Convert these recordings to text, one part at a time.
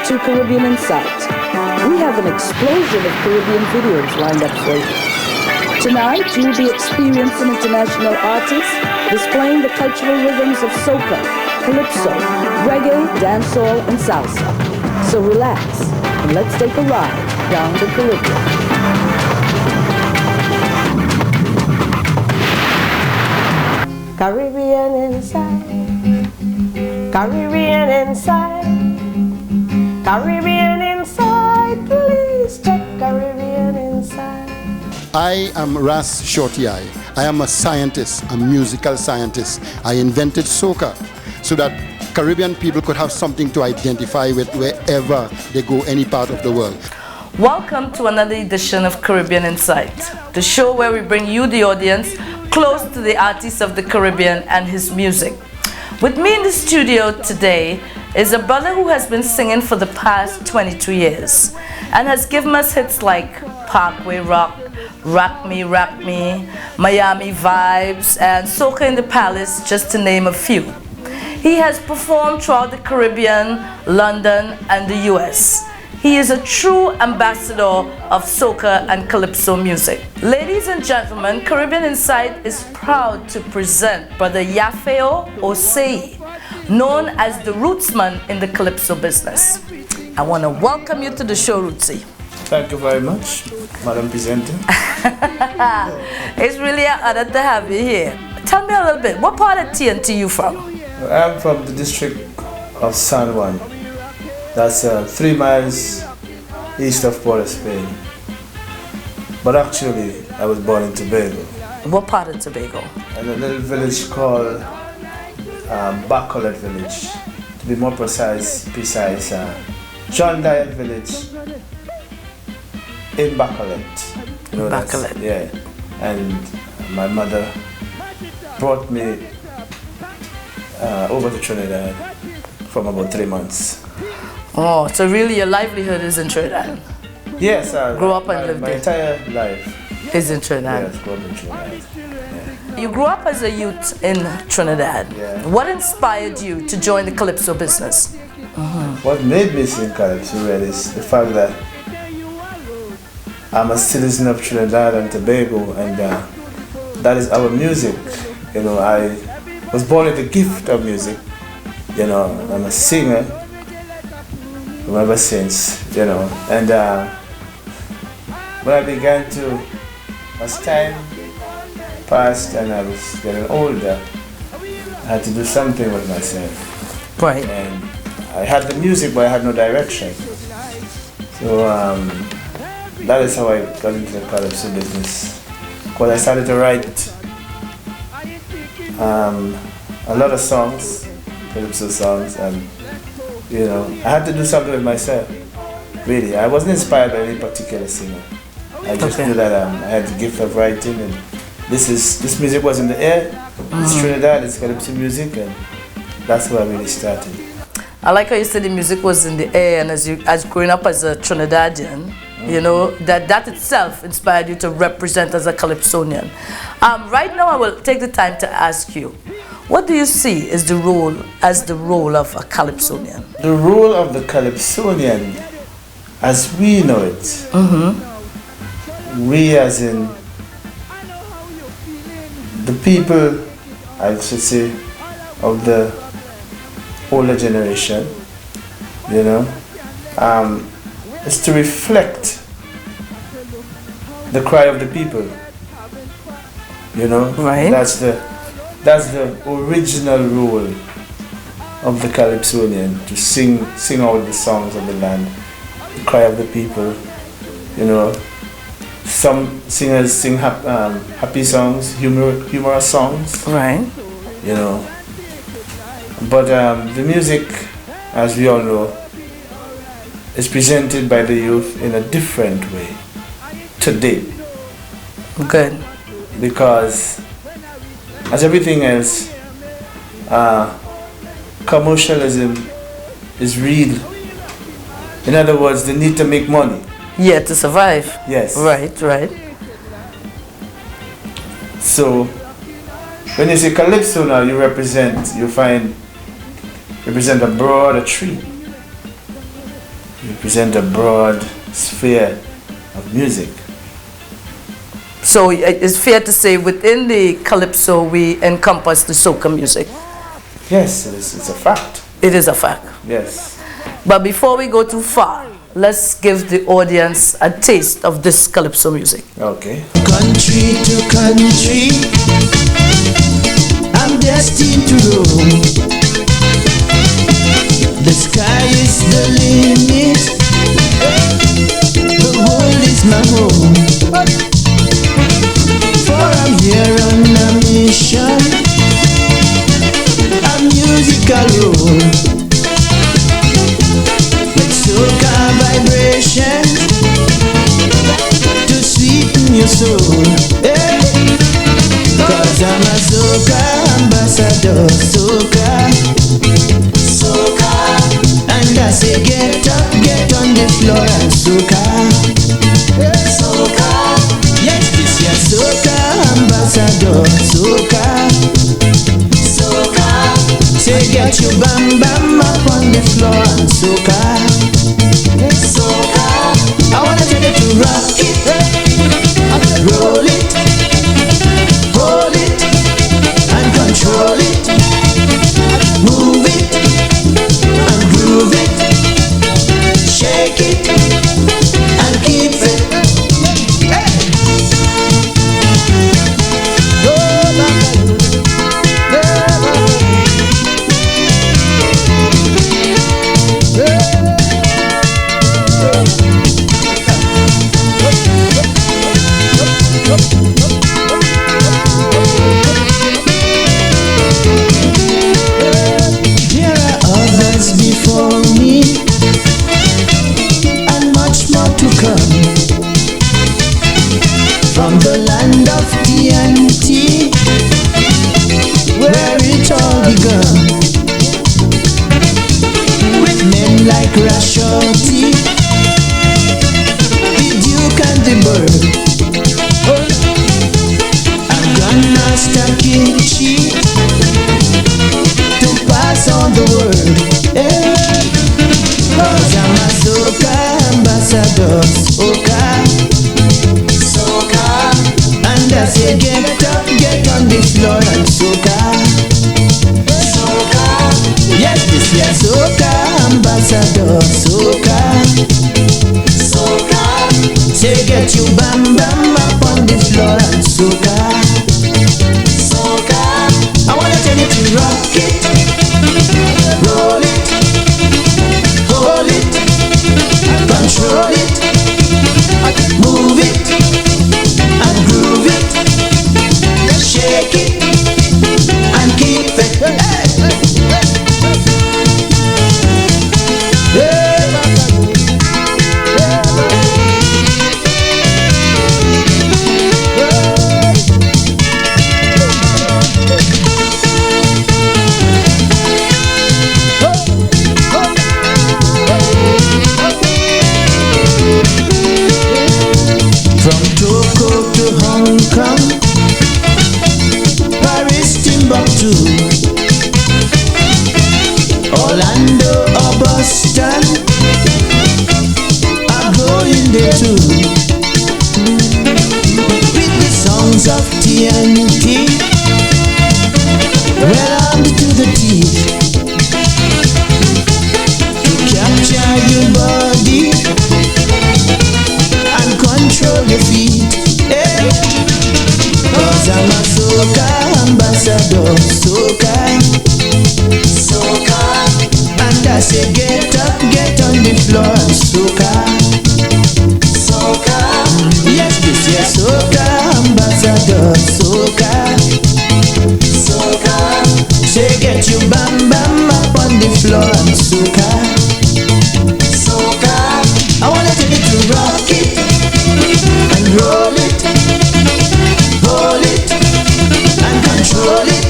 to Caribbean Insight. We have an explosion of Caribbean videos lined up for you. Tonight, you'll be experiencing international artists displaying the cultural rhythms of soca, calypso, reggae, dancehall, and salsa. So relax and let's take a ride down the Caribbean. Caribbean inside, Caribbean inside, Caribbean inside, please check Caribbean inside. I am Ras Shorty Eye. I am a scientist, a musical scientist. I invented soca so that Caribbean people could have something to identify with wherever they go, any part of the world. Welcome to another edition of Caribbean Insight, the show where we bring you, the audience, close to the artist of the Caribbean and his music. With me in the studio today is a brother who has been singing for the past 22 years and has given us hits like Parkway Rock, Rock Me, Miami Vibes, and Soca in the Palace, just to name a few. He has performed throughout the Caribbean, London, and the US. He is a true ambassador of soca and calypso music. Ladies and gentlemen, Caribbean Insight is proud to present Brother Yafeu Osei, known as the Rootsman in the calypso business. I want to welcome you to the show, Rootsy. Thank you very much, Madam Presenter. It's really an honor to have you here. Tell me a little bit, what part of TNT you from? I'm from the district of San Juan. That's 3 miles east of Port of Spain. But actually, I was born in Tobago. What part of Tobago? In a little village called Backleg village. To be more precise, John Dyer village in Backleg. Backleg. Yeah. And my mother brought me over to Trinidad from about 3 months. Oh, so really your livelihood is in Trinidad? Yes, I grew up and lived my there. entire life Is in Trinidad? Yes, grew up in Trinidad. Yeah. You grew up as a youth in Trinidad. Yeah. What inspired you to join the calypso business? What made me sing calypso really is the fact that I'm a citizen of Trinidad and Tobago, and that is our music. You know, I was born with the gift of music. You know, I'm a singer from ever since, you know. And when I began to, as time passed and I was getting older, I had to do something with myself. Right. And I had the music, but I had no direction. So that is how I got into the calypso business. Because I started to write a lot of songs, calypso songs, and you know, I had to do something with myself. Really, I wasn't inspired by any particular singer. I just knew that I had the gift of writing, and this music was in the air. It's Trinidad, it's calypso music, and that's where I really started. I like how you said the music was in the air, and as growing up as a Trinidadian, you know, that itself inspired you to represent as a calypsonian. Right now, I will take the time to ask you, what do you see as the role of a calypsonian? The role of the calypsonian, as we know it, we as in the people, I should say, of the older generation, you know, is to reflect the cry of the people. You know, right? That's the original role of the calypsonian, to sing out the songs of the land, the cry of the people. You know, some singers sing happy songs, humorous songs. Right. You know, but the music, as we all know, is presented by the youth in a different way today. Good. Because, as everything else, commercialism is real. In other words, they need to make money. Yeah, to survive. Yes. Right. So, when you say calypso now, you represent a broader tree. represent a broad sphere of music. So it's fair to say within the calypso we encompass the soca music. Yes, it's a fact. It is a fact. Yes. But before we go too far, let's give the audience a taste of this calypso music. Okay. Country to country, I'm destined to roam. The sky is the limit, the world is my home. For I'm here on a mission, a musical role. With soca vibration to sweeten your soul. Hey. Cause I'm a soca ambassador, soca, soca. And I say get up, get on the floor and soca, soca. Yes, this is soca ambassador, soca, soca. Say get your bam bam up on the floor and soca, soca. I wanna tell you to rock it, roll it, hold it, and control it, move it, and groove it, shake it, and keep it. There are others before me, and much more to come. From the land of TNT, where it all begun, with men like Rashoti, the Duke and the Bird, and Grandmaster Kichi, to pass on the word. Yeah. Cause I'm a soca ambassador, soca, soca. And I say get up, get on the floor and soca, soca. Yes, this is soca ambassador, soca, soca. Say get you bam bam up on the floor and soca, soca. I wanna tell you to rock it, roll it, hold it, control it, move it, and groove it, shake it, and keep it. From Tokyo to Hong Kong, Paris, Timbuktu, Orlando or Boston, I'm going there too. With the songs of TNT, well armed to the teeth, to capture your body and control your feet. Hey. Cause I'm a soca ambassador, soca, soca. And I say get up, get on the floor and soca, soca. Yes, this is soca ambassador, soca, soca. Say get you bam bam up on the floor and soca, soca. I wanna take it to rock it, and roll it, hold it, and control it,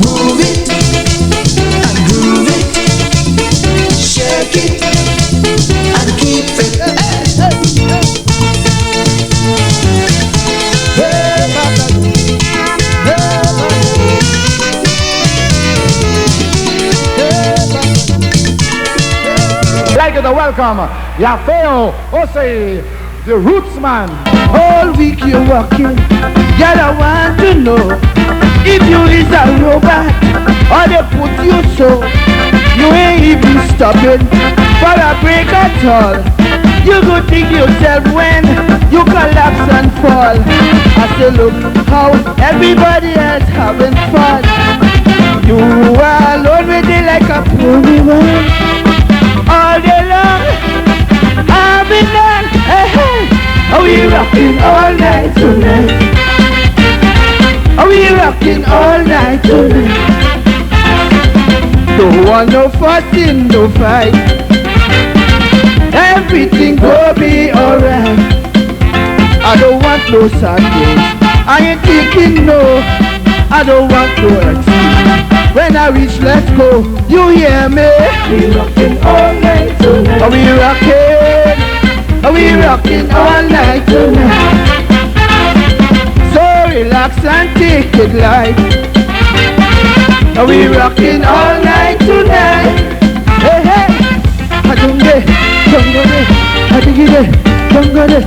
move it, and groove it, shake it, and keep it. like to welcome Yafeu Osei, the Rootsman. All week you're walking, girl, I want to know if you is a robot or they put you so. You ain't even stopping for a break at all. You go think yourself when you collapse and fall. I say look how everybody else having fun. You are alone with it like a pony man. All day long I've been done. Hey, hey. Are we rocking all night tonight? Are we rocking all night tonight? Don't want no fussing, no fight. Everything go be alright. I don't want no sad days. I ain't thinking no. I don't want no excuse. When I reach, let's go. You hear me? We rocking all night tonight. Are we rocking? Are we rocking all night tonight? So relax and take it light. Are we rocking all night tonight? Hey, hey. Adunge, dongole, adigide, dongole.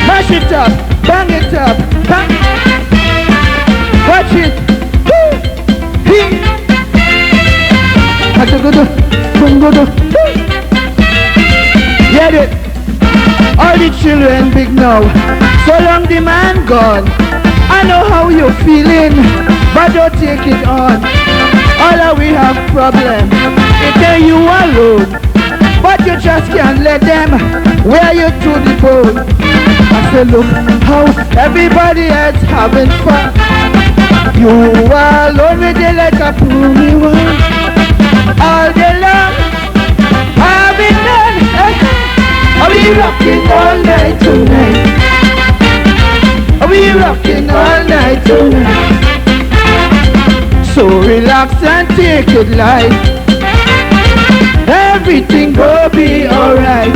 Mash it up, bang it up, bang. Watch it. Hee. Adugudu, dungudu. Get it. All the children big now. So long the man gone. I know how you're feeling, but don't take it on. All of we have problems. It ain't you alone, but you just can't let them wear you to the bone. I say look how everybody else having fun. You are alone with it like a pony one. All day long I've been done. Are we rocking all night tonight? Are we rocking all night tonight? So relax and take it light. Everything will be alright.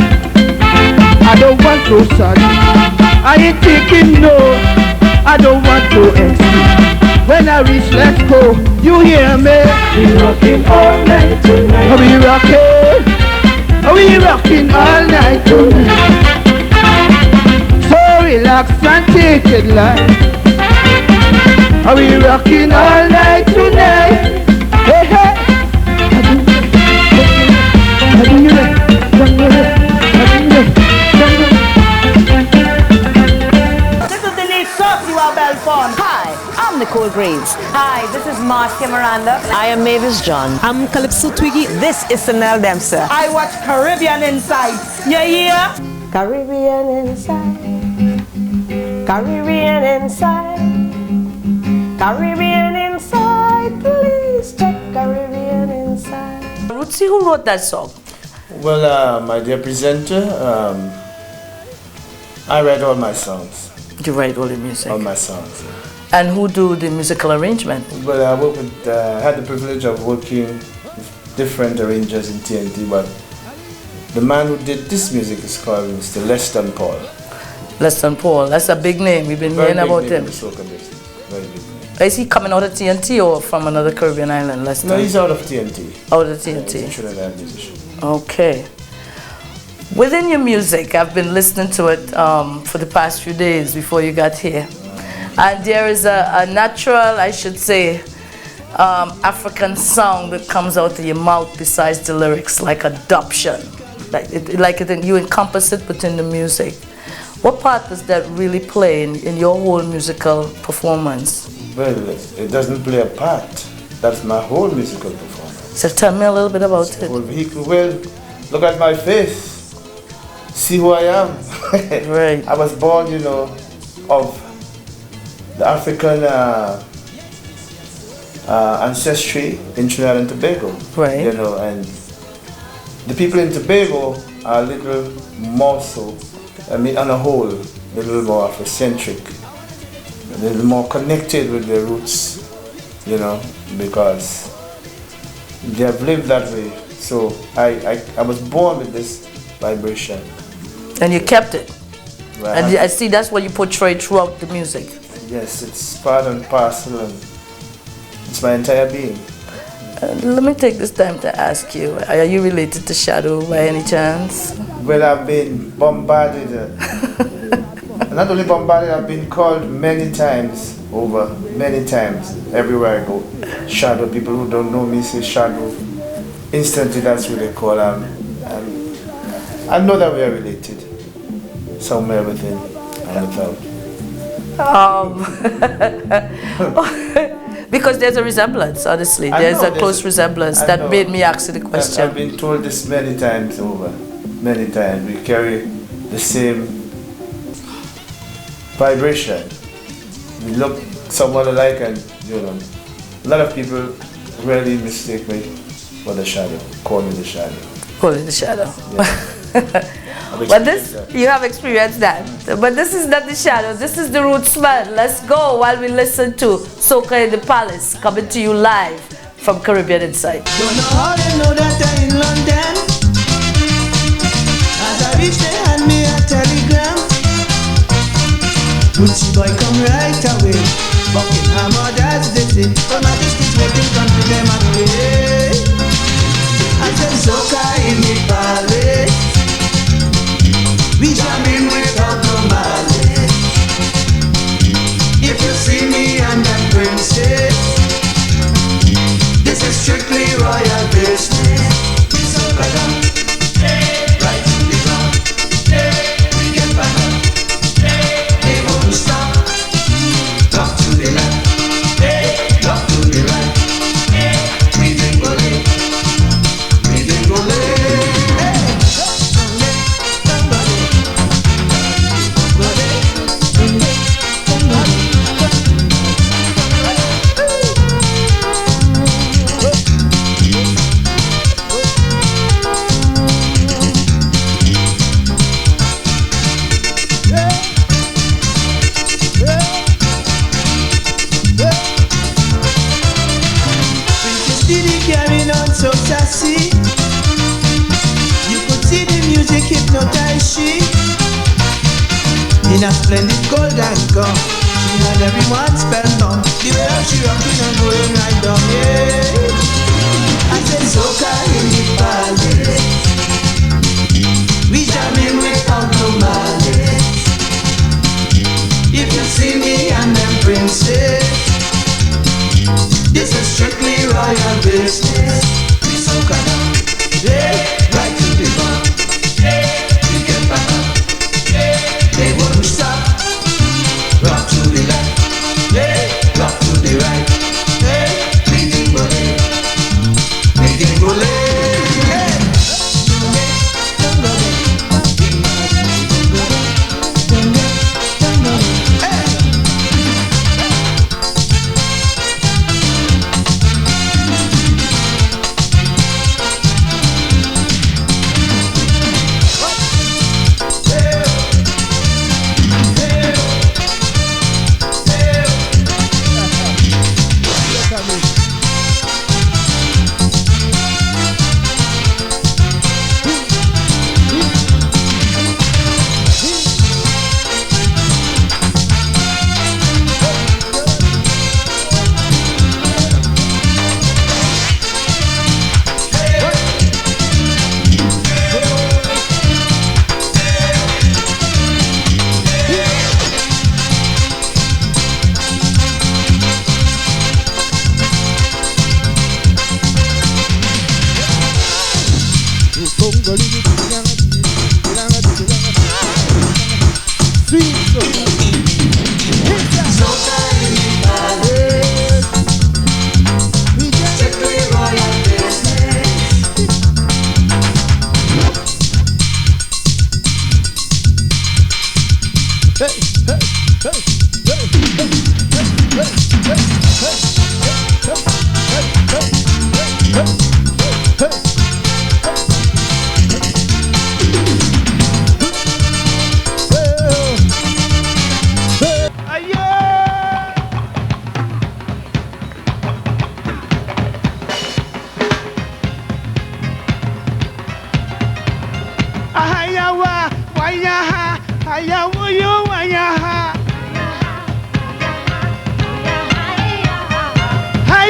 I don't want no sad. I ain't taking no. I don't want no excuse. When I reach, let's go. You hear me? We rocking all night tonight. Are we rocking? Are we rocking all night tonight? So relax and take it light. Are we rocking all night tonight? Hey, hey. Hi, I'm Nicole Graves. Hi, this is Marcia Miranda. I am Mavis John. I'm Calypso Twiggy. This is Sanel Dempster. I watch Caribbean Insights. Yeah, yeah. Caribbean Inside. Caribbean Inside. Caribbean Inside. Please check Caribbean Inside. Rootsy, who wrote that song? Well, my dear presenter, I write all my songs. You write all the music? All my songs. And who do the musical arrangement? Well, I work with, had the privilege of working with different arrangers in TNT, but the man who did this music is called Mr. Leston Paul. Leston Paul, that's a big name. We've been hearing about him. Soca business. Very big name. Is he coming out of TNT or from another Caribbean island? Leston? No, he's out of TNT. Out of TNT. He's a Trinidad musician. Okay. Within your music, I've been listening to it for the past few days before you got here. And there is a natural, I should say, African sound that comes out of your mouth besides the lyrics, like adoption. You encompass it within the music. What part does that really play in your whole musical performance? Well, it doesn't play a part. That's my whole musical performance. So tell me a little bit about it. Whole vehicle. Well, look at my face. See who I am. Right. I was born, you know, of the African ancestry in Trinidad and Tobago. Right. You know, and the people in Tobago are a little more so, I mean, on a whole, a little more Afrocentric, a little more connected with their roots, you know, because they have lived that way. So I was born with this vibration. And you kept it. Right. And I see that's what you portray throughout the music. Yes, it's part and parcel, and It's my entire being. Let me take this time to ask you, are you related to Shadow by any chance? Well, I've been bombarded. Not only bombarded, I've been called many times over, many times, everywhere I go. Shadow, people who don't know me say Shadow. Instantly, that's what they call I know that we are related, somewhere within and without. Because there's a resemblance, honestly. There's a close resemblance that made me ask you the question. I've been told this many times over, many times. We carry the same vibration. We look somewhat alike, and you know, a lot of people really mistake me for the Shadow, call me the Shadow. Call it the Shadow. Yeah. But this, you have experienced that. But this is not the Shadow, this is the Rootsman. Let's go while we listen to Soca in the Palace, coming to you live from Caribbean Insight. Don't know how they know that I'm in London. As I reach, they hand me a telegram. Rootsy boy come right away. Buckingham orders they say, Her Majesty's waiting, come to them and play. I said Soca in the Palace. We jam in without no malice. If you see me and that princess, this is strictly royal business. We soca down, right to the ground. We get back up, they won't stop. Lock to the left, lock to the right. We think we'll live, we think we'll live. So sassy, you could see the music hypnotize she. In a splendid golden gown, she had everyone spellbound. The way how she rocking and going right down, yeah. I said Soca in the Palace. We jamming without no malice. If you see me and them princes, this is strictly royal business. We soca down, right to the ground. We get back up, they won't stop. Rock to the left, rock to the right. We think we'll live, we think we'll live.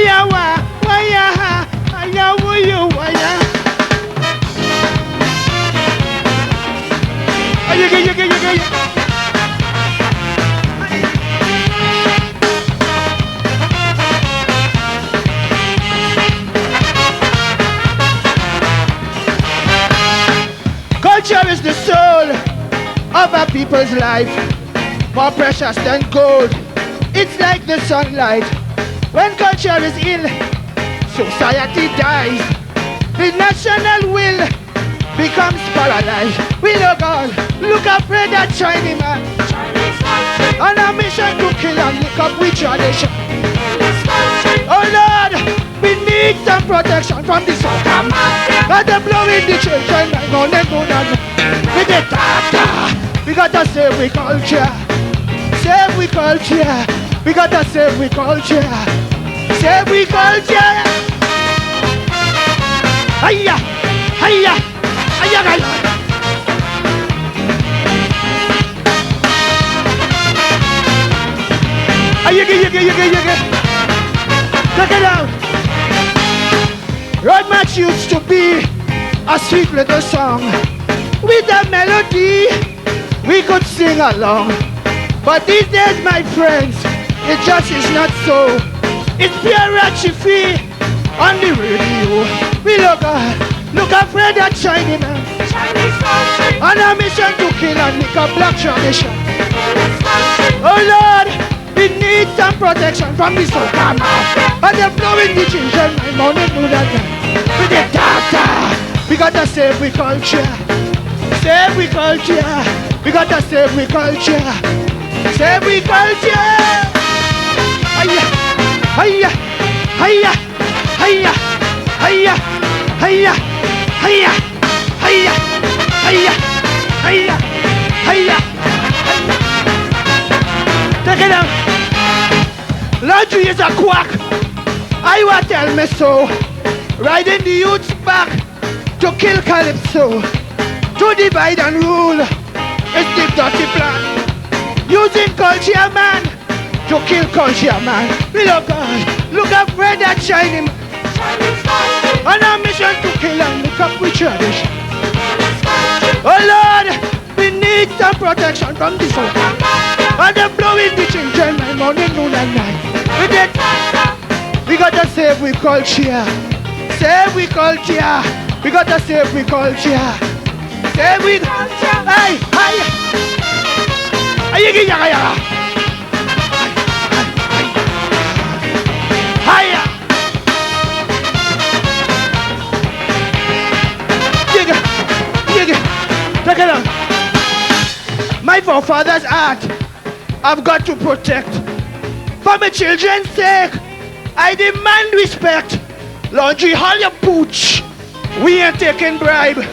Waya wa, waya ha, waya wuyu waya. Ayege. Culture is the soul of a people's life, more precious than gold. It's like the sunlight. When culture is ill, society dies. The national will becomes paralyzed. We look God, look afraid that Chinese man on a mission to kill and lick up with tradition. Oh Lord, we need some protection from the Soca man. Got them blowing the children like on and on and with the tata. We gotta save we culture. Save we culture. We gotta save we culture. Save we culture. Hiya, hiya, hiya, hiya. Yige. Take it out. Road March used to be a sweet little song. With a melody, we could sing along. But these days, my friends, it just is not so. It's pure ratchy on the radio. We look afraid that Chinese man on a mission to kill and lick up black tradition. Oh Lord, we need some protection from the Soca man. And they're blowing the children, my money do that night. With the data, we gotta save we culture. Save we culture. We gotta save we culture. Save we culture. Hiya, hiya, hiya, hiya, hiya, hiya, hiya, hiya, hiya, hiya, hiya. Take it out. Laundry is a quack. I want tell me so. Riding the youths back to kill calypso. To divide and rule is the dirty plan. Using culture man to kill culture man. We look afraid that Chinese man on a mission to kill and lick up with tradition. Oh Lord, we need some protection from the Soca. And they're blowing the children my morning, noon and night. With it, we gotta save we culture. Save we culture. We gotta save we culture. Save we culture. Hey, hey. Ayigi yaga. Hiya. Yiga. Take it on. My forefathers' art I've got to protect. For my children's sake, I demand respect. Laundry, haul your pooch. We ain't taking bribe.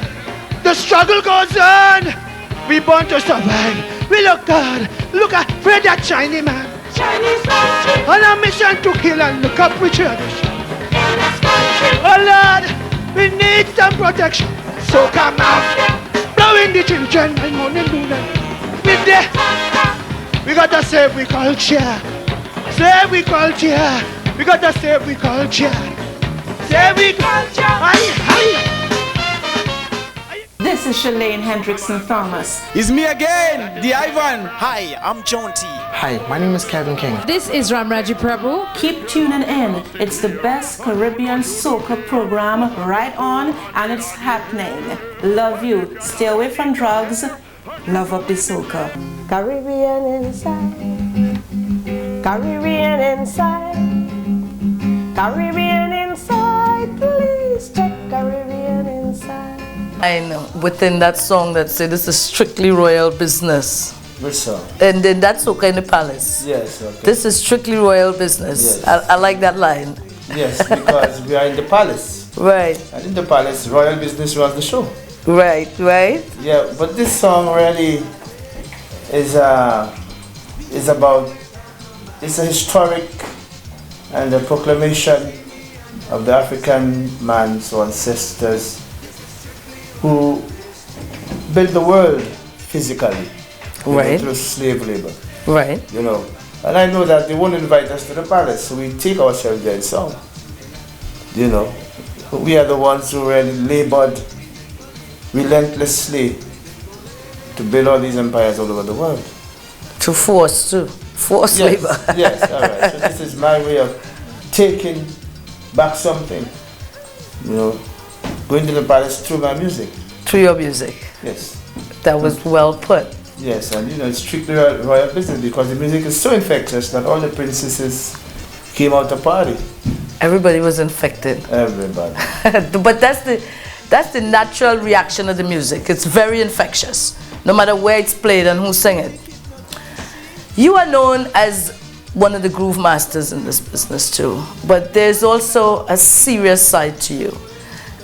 The struggle goes on. We born to survive. We look at Fred that Chinese man. On a mission to kill and look up with tradition. Oh Lord, we need some protection. So come out. Blowing the children my morning noon. With the we gotta save we culture. Save we culture. We gotta save we culture. Save we culture. Aye. This is Shalane Hendrickson Thomas. It's me again, the Ivan. Hi, I'm John T. Hi, my name is Kevin King. This is Ramraji Prabhu. Keep tuning in. It's the best Caribbean soca program right on, and it's happening. Love you. Stay away from drugs. Love up the soca. Caribbean inside. Caribbean inside. Caribbean inside. Please check Caribbean inside. I know, within that song that said this is strictly royal business. Which song? And then that's Soca in the Palace. Yes, okay. This is strictly royal business. Yes. I like that line. Yes, because we are in the palace. Right. And in the palace, royal business runs the show. Right. Yeah, but this song really is about, it's a historic and a proclamation of the African man's ancestors who built the world physically, right, through slave labor. Right. You know, And I know that they won't invite us to the palace, so we take ourselves there in song. You know, we are the ones who really labored relentlessly to build all these empires all over the world. To force labor. Yes, all right. So this is my way of taking back something. You know, going to the palace through my music. Through your music. Yes. That was well put. Yes, and you know, it's strictly royal business because the music is so infectious that all the princesses came out to party. Everybody was infected. Everybody. But that's the natural reaction of the music. It's very infectious, no matter where it's played and who sang it. You are known as one of the groove masters in this business too, but there's also a serious side to you.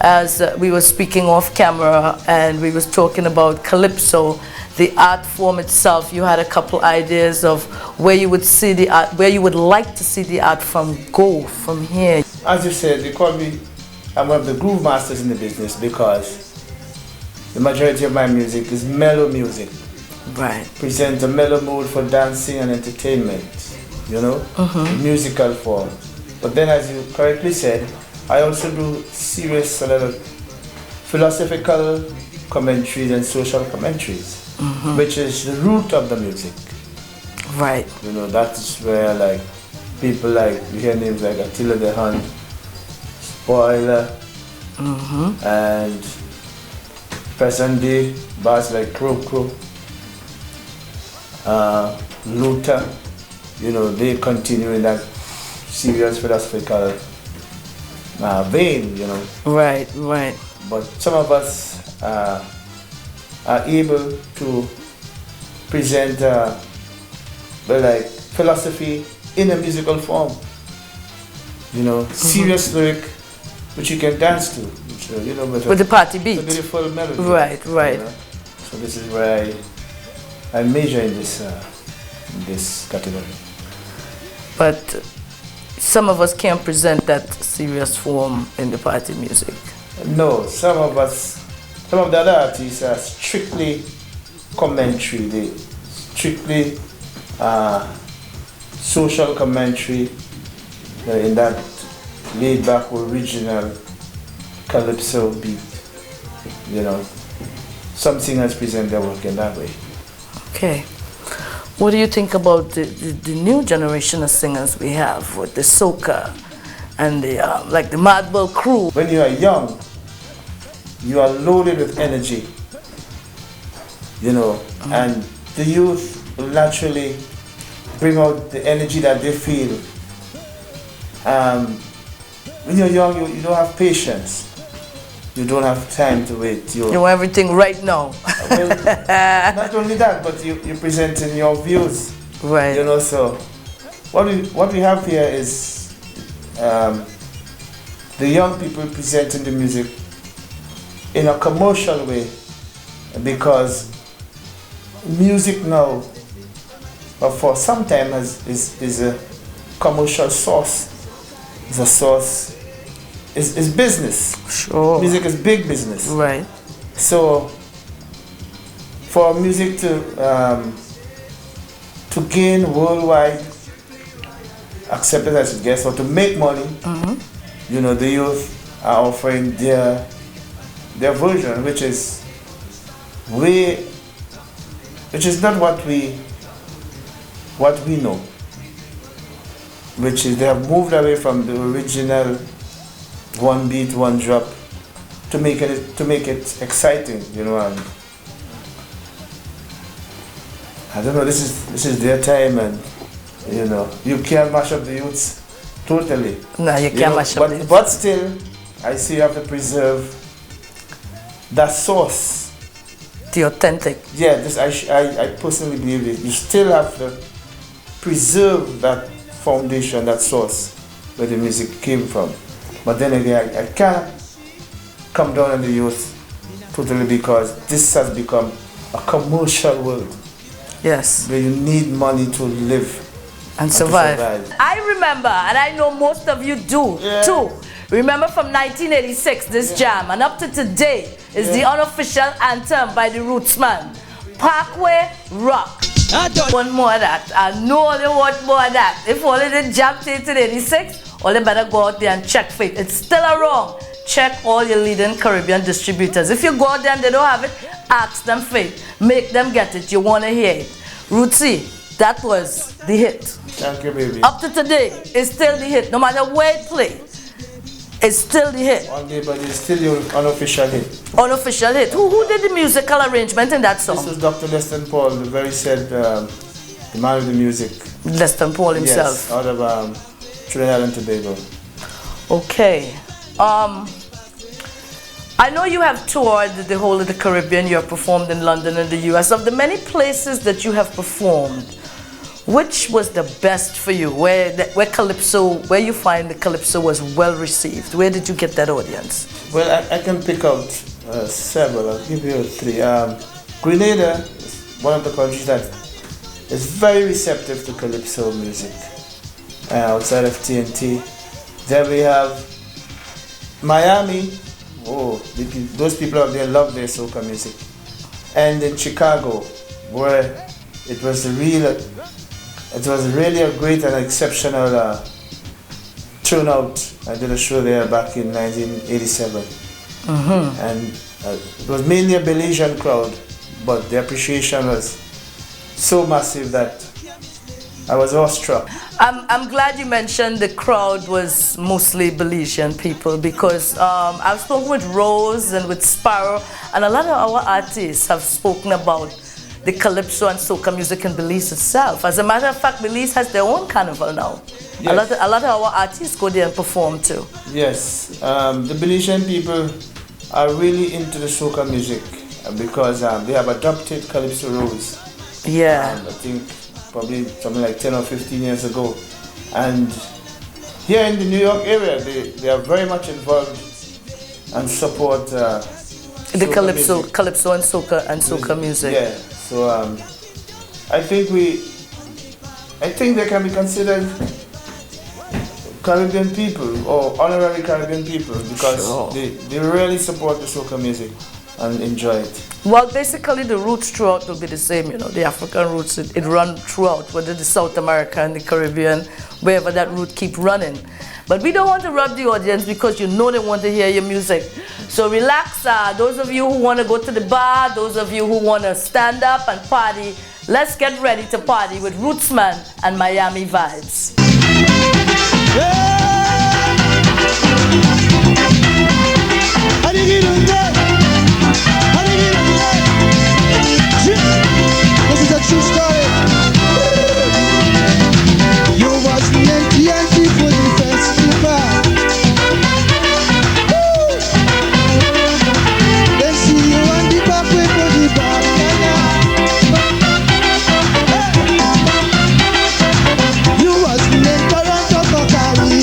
As we were speaking off camera and we was talking about calypso, the art form itself, you had a couple ideas of where you would see the art, where you would like to see the art from go from here. As you said, they call me, I'm one of the groove masters in the business because the majority of my music is mellow music. Right. Present a mellow mood for dancing and entertainment, you know, musical form. But then, as you correctly said, I also do serious philosophical commentaries and social commentaries, which is the root of the music. Right. You know, that's where like people like, you hear names like Attila the Hun, Spoiler, and present day bars like Crow, Luther, you know, they continue in that serious philosophical vein, you know. Right. But some of us are able to present like philosophy in a musical form, you know, serious lyric which you can dance to, which, you know, with the party beat. A beautiful melody. Right. You know? So this is where I major in this category. But some of us can't present that serious form in the party music. No, some of the other artists are strictly commentary. They strictly social commentary in that laid back original calypso beat. You know, some singers present their work in that way. Okay. What do you think about the new generation of singers we have with the soca and the like the Madball crew? When you are young, you are loaded with energy, you know, and the youth will naturally bring out the energy that they feel. When you're young, you don't have patience. You don't have time to wait. You want everything right now. Well, not only that, but you're presenting your views. Right. You know, so what we have here is the young people presenting the music in a commercial way, because music now, for some time, is a commercial source. It's a source. It's business. Sure. Music is big business. Right. So for music to gain worldwide acceptance, I should guess, or to make money, you know, the youth are offering their version, which is not what we know. Which is they have moved away from the original one beat, one drop to make it exciting, you know. And I don't know, this is their time, and you know, you can't mash up the youths totally. No, you can't mash up the youths. But still, I see you have to preserve that source. The authentic. Yeah, I personally believe it. You still have to preserve that foundation, that source where the music came from. But then again, I can't come down on the youth totally, because this has become a commercial world. Yes. Where you need money to live and survive. I remember, and I know most of you do too. Remember from 1986, this jam, and up to today is the unofficial anthem by the Rootsman, Parkway Rock. Want more of that. I know they want more of that. If all of them jumped into 86, all they better go out there and check for it. It's still wrong. Check all your leading Caribbean distributors. If you go out there and they don't have it, ask them for it. Make them get it. You want to hear it. Rootsy, that was the hit. Thank you, baby. Up to today, it's still the hit. No matter where it play, it's still the hit. One day, but it's still your unofficial hit. Unofficial hit. Who did the musical arrangement in that song? This was Dr. Leston Paul, the very said, the man of the music. Leston Paul himself. Yes, out of Trinidad and Tobago. Okay. I know you have toured the whole of the Caribbean. You have performed in London and the US. Of the many places that you have performed, which was the best for you? Where you find the Calypso was well received? Where did you get that audience? Well, I can pick out several. I'll give you three. Grenada is one of the countries that is very receptive to Calypso music. Outside of TNT. Then we have Miami. Oh, those people out there love their soca music. And in Chicago, where it was really a great and exceptional turnout. I did a show there back in 1987. And it was mainly a Belizean crowd, but the appreciation was so massive that I was awestruck. I'm glad you mentioned the crowd was mostly Belizean people, because I've spoken with Rose and with Sparrow, and a lot of our artists have spoken about the Calypso and soca music in Belize itself. As a matter of fact, Belize has their own carnival now. Yes. A lot of our artists go there and perform too. Yes, the Belizean people are really into the soca music because they have adopted Calypso rules. Yeah. I think probably something like 10 or 15 years ago. And here in the New York area, they are very much involved and support the Calypso and soca music. Yeah. So I think they can be considered Caribbean people or honorary Caribbean people because they really support the soca music and enjoy it. Well, basically the roots throughout will be the same, you know, the African roots, it run throughout, whether the South America and the Caribbean, wherever that root keep running. But we don't want to rub the audience because you know they want to hear your music. So relax, those of you who want to go to the bar, those of you who want to stand up and party, let's get ready to party with Rootsman and Miami Vibes. This is a true story. You was meant TNT for the festival. Then see you on the Parkway for the bar. You was meant Toronto for Cali.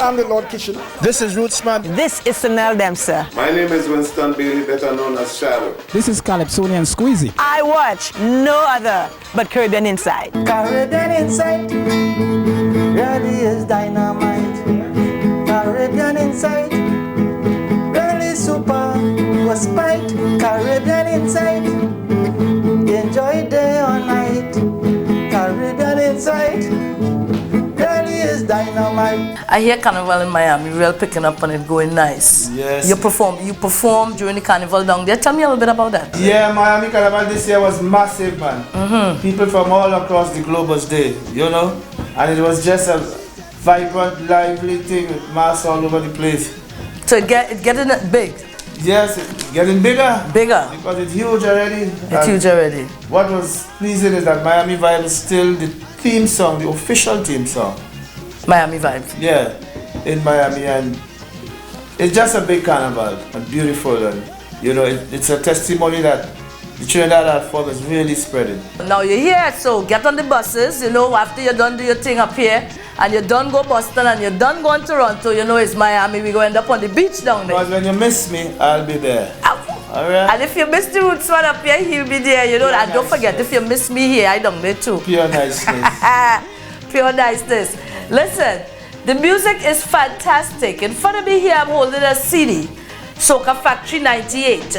I'm the Lord Kitchen. This is Rootsman. This is Sanel Dempster. My name is Winston Bailey, better known as Shadow. This is Calypsonian Squeezy. I watch no other but Caribbean Inside. Caribbean Inside really is dynamite. Caribbean Inside really super was spite. Caribbean Inside enjoy day or night. Caribbean Inside really is dynamite. I hear Carnival in Miami, real picking up on it, going nice. Yes. You perform during the Carnival down there. Tell me a little bit about that. Yeah, Miami Carnival this year was massive, man. People from all across the globe was there, you know? And it was just a vibrant, lively thing with mass all over the place. So it's getting big. Yes, it's getting bigger. Bigger. Because it's huge already. It's huge already. What was pleasing is that Miami Vibe is still the theme song, the official theme song. Miami Vibes. Yeah, in Miami, and it's just a big carnival and beautiful, and you know, it's a testimony that the Trinidad art form is really spreading. Now you're here, so get on the buses, you know, after you're done do your thing up here, and you're done go Boston, and you're done going Toronto, you know it's Miami, we're going to end up on the beach down there. Because when you miss me, I'll be there. Alright? And if you miss the Rootsman up here, he'll be there, you know, and don't forget, if you miss me here, I down there too. Pure niceness. Pure niceness. Listen, the music is fantastic. In front of me here, I'm holding a CD, Soca Factory 98.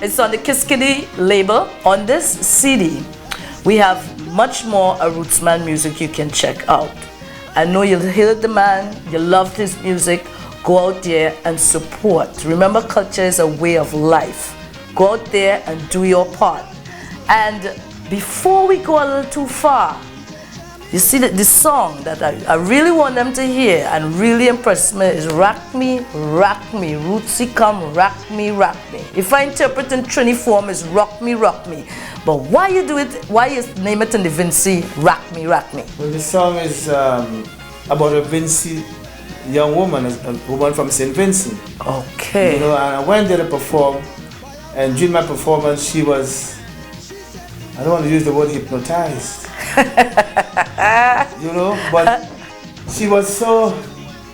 It's on the Kiskini label. On this CD, we have much more Rootsman music you can check out. I know you heard the man, you loved his music. Go out there and support. Remember, culture is a way of life. Go out there and do your part. And before we go a little too far, you see that the song that I really want them to hear and really impress me is Rock Me, Rootsy come, Rock Me. If I interpret in Trini form, is Rock Me. But why you do it, why you name it in the Vinci, Rock Me? Well, the song is about a Vinci young woman, a woman from St. Vincent. Okay. You know, and I went there to perform, and during my performance, she was, I don't want to use the word hypnotized. You know, but she was so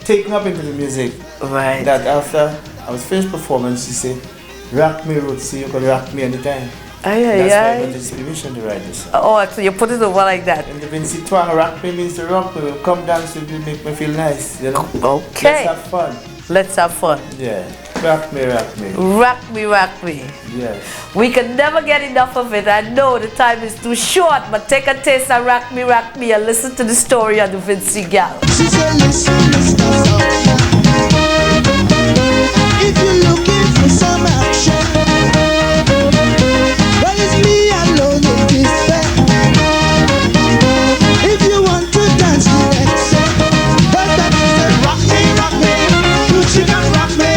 taken up into the music, right, that after I was finished performing, she said, "Rock me, Rootsy, you can rock me anytime." That's why I got this permission to write this song. Oh, so you put it over like that. And the Vinci twang, rock me means to rock me. Come dance with me, make me feel nice, you know. Okay. Let's have fun. Let's have fun. Yeah. Rock me. Rock me. Yes. We can never get enough of it. I know the time is too short, but take a taste of Rock Me, and listen to the story of the Vinci gal. She said, listen, if you're looking for some action, well, it's me alone in this bed. If you want to dance the next set, but that is a rock me, Gucci can rock me.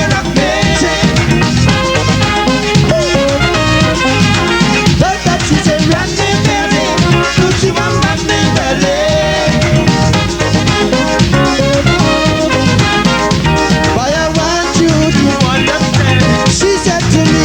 But that is a rock me, baby, Gucci can rock me, baby. But I want you to understand. She said to me,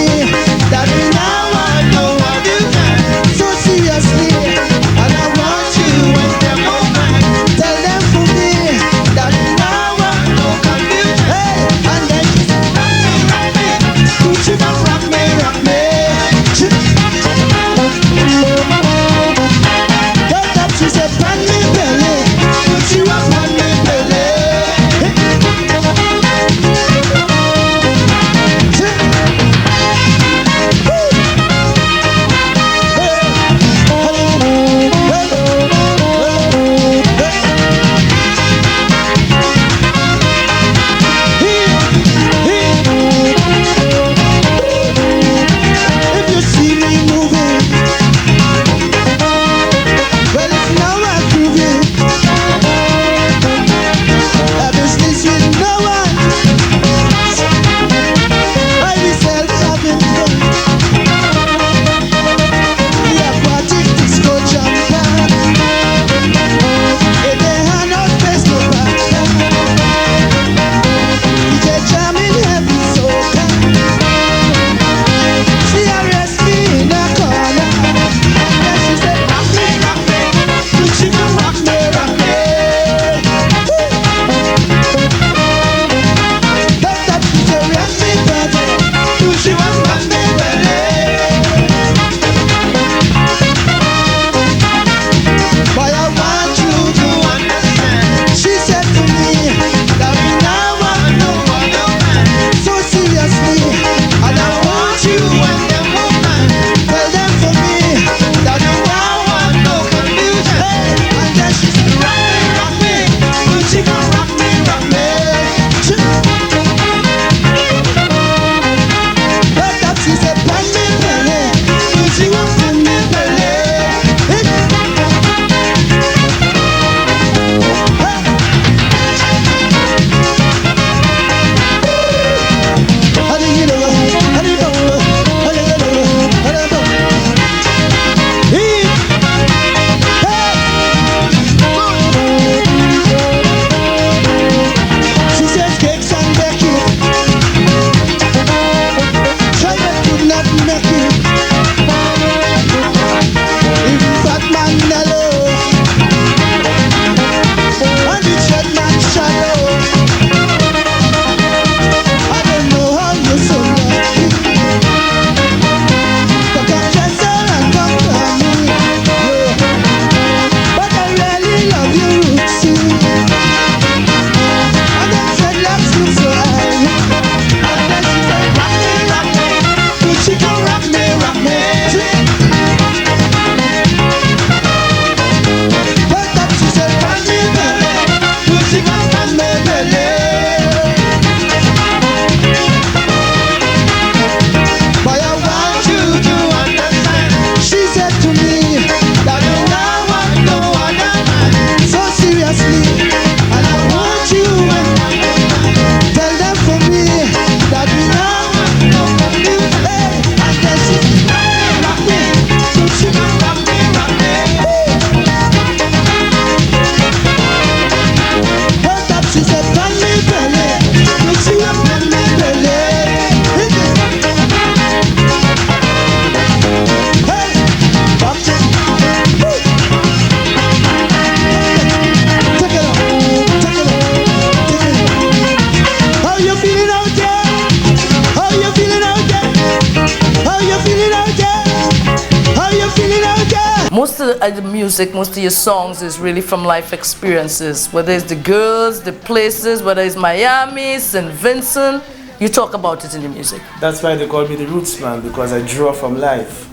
the music, most of your songs is really from life experiences, whether it's the girls, the places, whether it's Miami, St. Vincent, you talk about it in the music. That's why they call me the Rootsman, because I draw from life.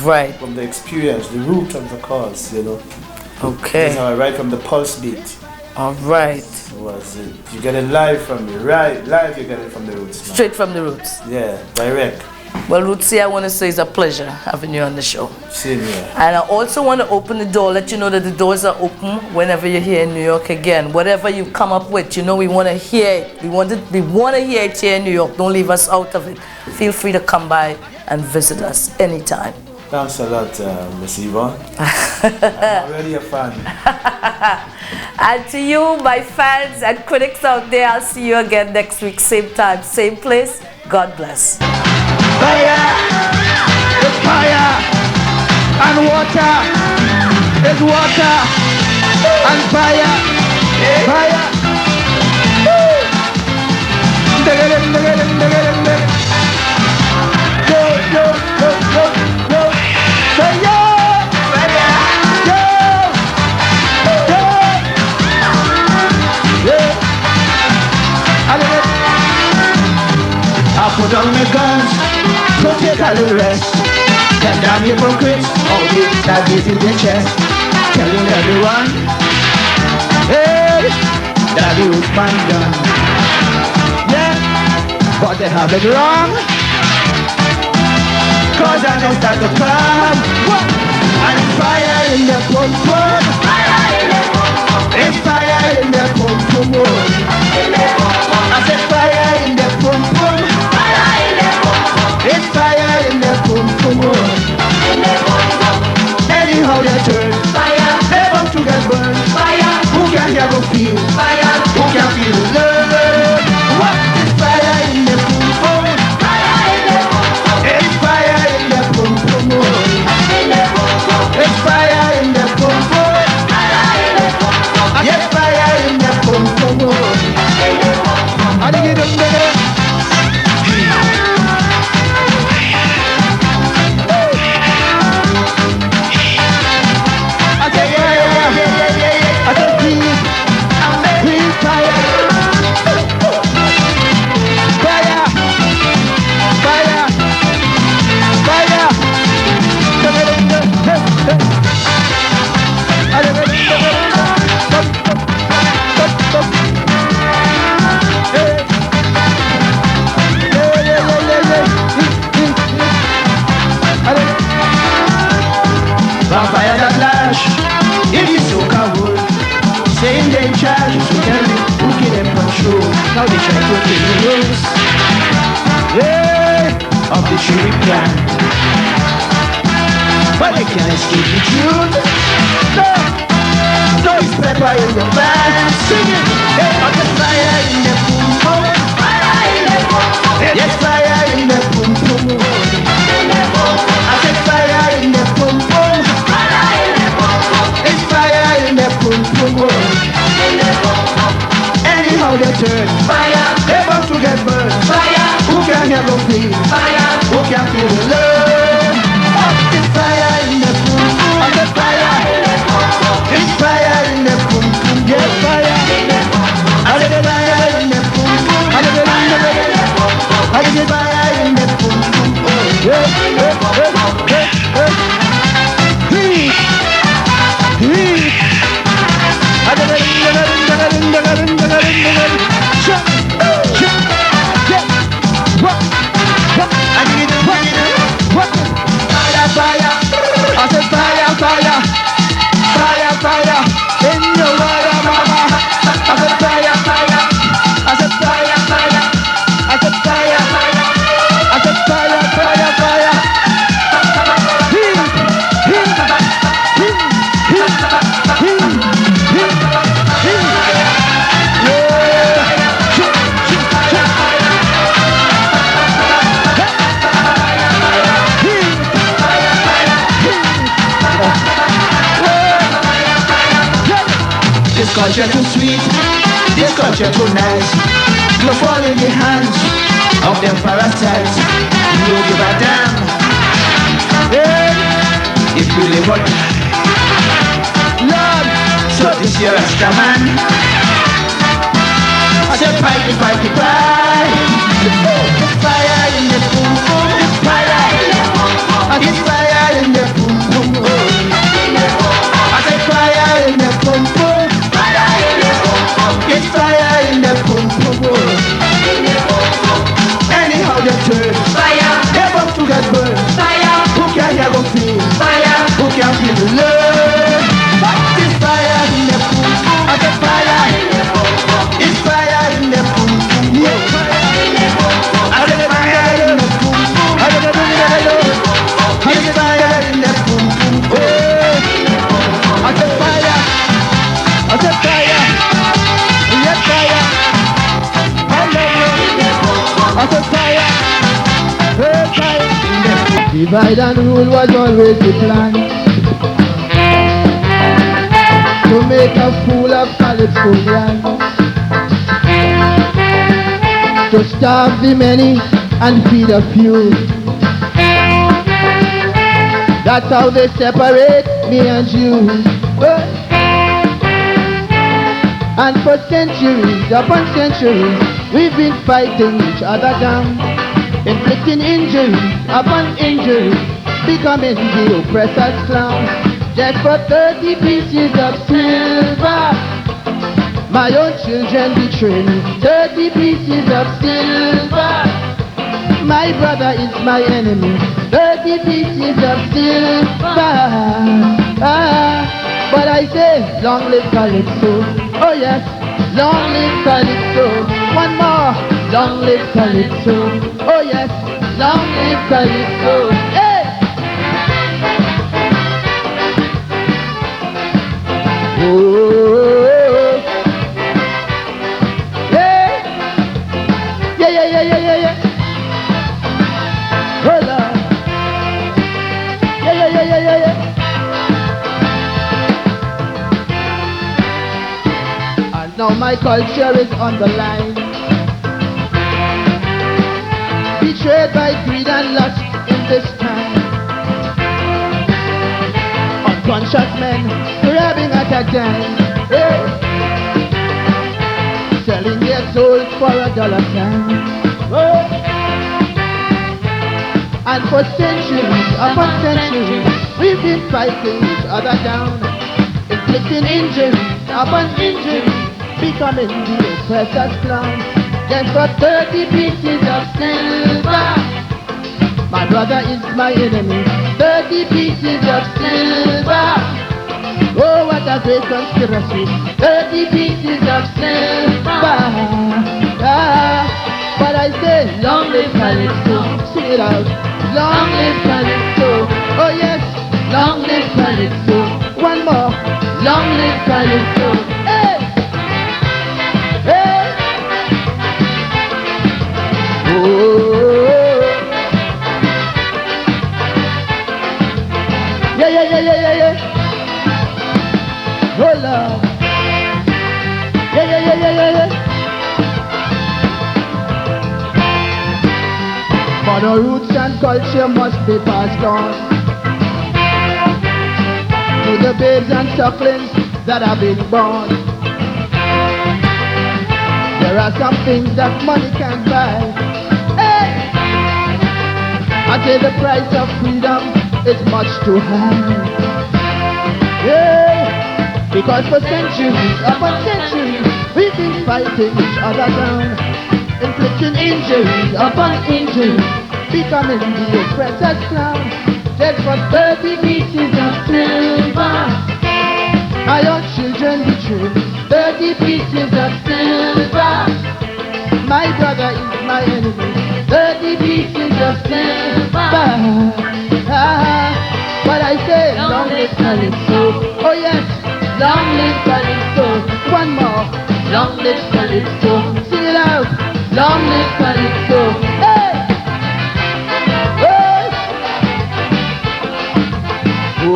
Right. From the experience, the root of the cause, you know. Okay. That's how I write from the pulse beat. All right. You get it live from me, right? Live, you get it from the roots. Man. Straight from the roots. Yeah, direct. Well, Rootsy, I want to say it's a pleasure having you on the show. Same here. And I also want to open the door, let you know that the doors are open whenever you're here in New York again. Whatever you come up with, you know, we want to hear it. We want to hear it here in New York. Don't leave us out of it. Feel free to come by and visit us anytime. Thanks a lot, Miss Yvonne. I'm already a fan. And to you, my fans and critics out there, I'll see you again next week, same time, same place. God bless. Fire is fire, and water is water, and fire, fire. I put on my guns, so take a little rest. Them damn hypocrites, all these that beat in the chest. Telling everyone, hey, that the Rootsman done. Yeah, but they have it wrong, cause I know start to come. And it's fire in the pum pum. It's fire in the pum pum. I said fire in the pum pum. It's fire in the pum pum. Anyhow they turn, they want to get burned. Who can hear go feel? Who can feel love? What is fire in the pum pum? It's fire in the pum pum. It's fire in the pum pum. Yes, fire in the pum pum. I dig it up there. Vampires at large, it is Soca world. Saying they in charge, so tell me who can them control. Now they try to take the rules, yeah, of the cherry plant, but they can't escape the truth. No, no, it's pepper in the band. Sing it, yeah, on the fire in the boom boom. Yes, fire in the boom boom. I said fire in the boom boom. It's fire in the pum pum. Anyhow they turn, they want to get burned. Who can hear no pain? Who can feel the love? It's fire in the pum pum. I said fire. It's fire in the pum pum. Yes, fire. I said fire in the pum pum. I said fire in the pum pum. Yes, yes, yes, yes. This culture too sweet, this culture too nice. You fall in the hands of them parasites. You don't give a damn, hey, if you live or die. So this year Rasta man, I said fight the pride. It's fire in the boom boom, it's fire in the boom boom, and it's fire in the boom boom. I said fire in the boom boom, fire in the boom boom, it's fire in the boom boom. Anyhow they turn, fire, they want to get burned, fire. Who can hear go feel, fire. Who can feel the love? It's fire in the boom boom, I said fire in the boom boom, it's fire in the boom boom, yeah. I said fire in the boom boom, I said it's fire in the boom boom, oh. I said fire, yes fire, I love you. I said fire, hey fire. Divide and rule was always the plan, to make a fool of Calypsonians, to starve the many and feed a few. That's how they separate me and you. And for centuries upon centuries, we've been fighting each other down, inflicting injuries upon injuries, becoming the oppressor's clown. Just for 30 pieces of silver, my own children betray me. 30 pieces of silver, my brother is my enemy. 30 pieces of silver, but I say, long live Calypso. Oh yes, long live Calypso. One more, long live Calypso. Oh yes, long live Calypso. Hey! Oh, yeah. Oh Lord, yeah. And now my culture is on the line, betrayed by greed and lust in this time. Unconscious men grabbing at a dime, hey. Selling their souls for $1 sign. Oh. And for centuries upon centuries, we've been fighting each other down, inflicting injuries upon injuries, becoming the oppressor's clown. Just for 30 pieces of silver, my brother is my enemy. 30 pieces of silver, oh what a great conspiracy. 30 pieces of silver, but I say, long live Calypso. Sing it out. Long live Calypso. Oh yes, long live Calypso. One more, long live Calypso. Hey, hey. Oh, yeah. Oh Lord, yeah. For the roots and culture must be passed on to the babes and sucklings that have been born. There are some things that money can't buy. Hey! I say the price of freedom is much too high. Yeah! Because for centuries upon centuries, we've been fighting each other down, inflicting injuries upon injuries, becoming the oppressor's clown. Just for 30 pieces of silver, my own children betray me. 30 pieces of silver, my brother is my enemy. 30 pieces of silver, but I say, long live Calypso. Oh yes, long live Calypso. One more, long live Calypso. Sing it out. Long live Calypso. Hey! Hey! Oh!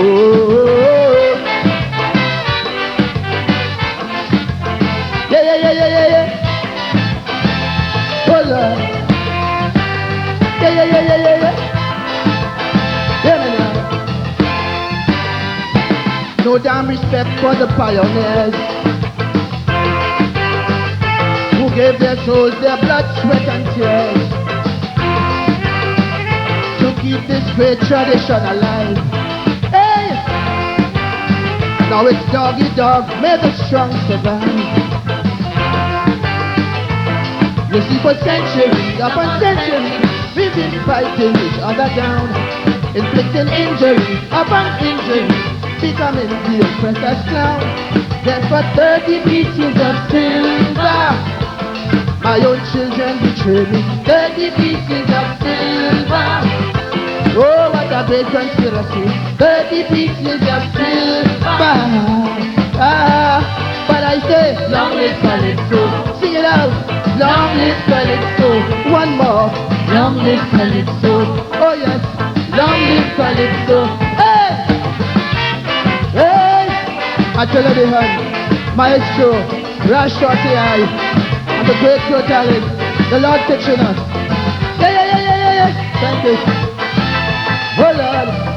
Yeah. Oh Lord. Yeah. Yeah, man. No no damn respect for the pioneers who gave their souls, their blood, sweat and tears to keep this great tradition alive. Hey! Now it's doggy dog, may the strong survive. You see, for centuries upon centuries, we've been fighting each other down, inflicting injury upon injury, becoming the oppressor's clown. Then for 30 pieces of silver, my own children betray me. 30 pieces of silver. Oh, what a great conspiracy. 30 pieces of silver. But I say, long live Calypso. Sing it out. Long live Calypso. One more. Long live Calypso. Oh yes. Long live Calypso. Hey! Hey! I tell you the hand. Maestro. Rash Shorty Eye. And the great Pro talent. The Lord teaching us. Yeah. Thank you. Oh Lord.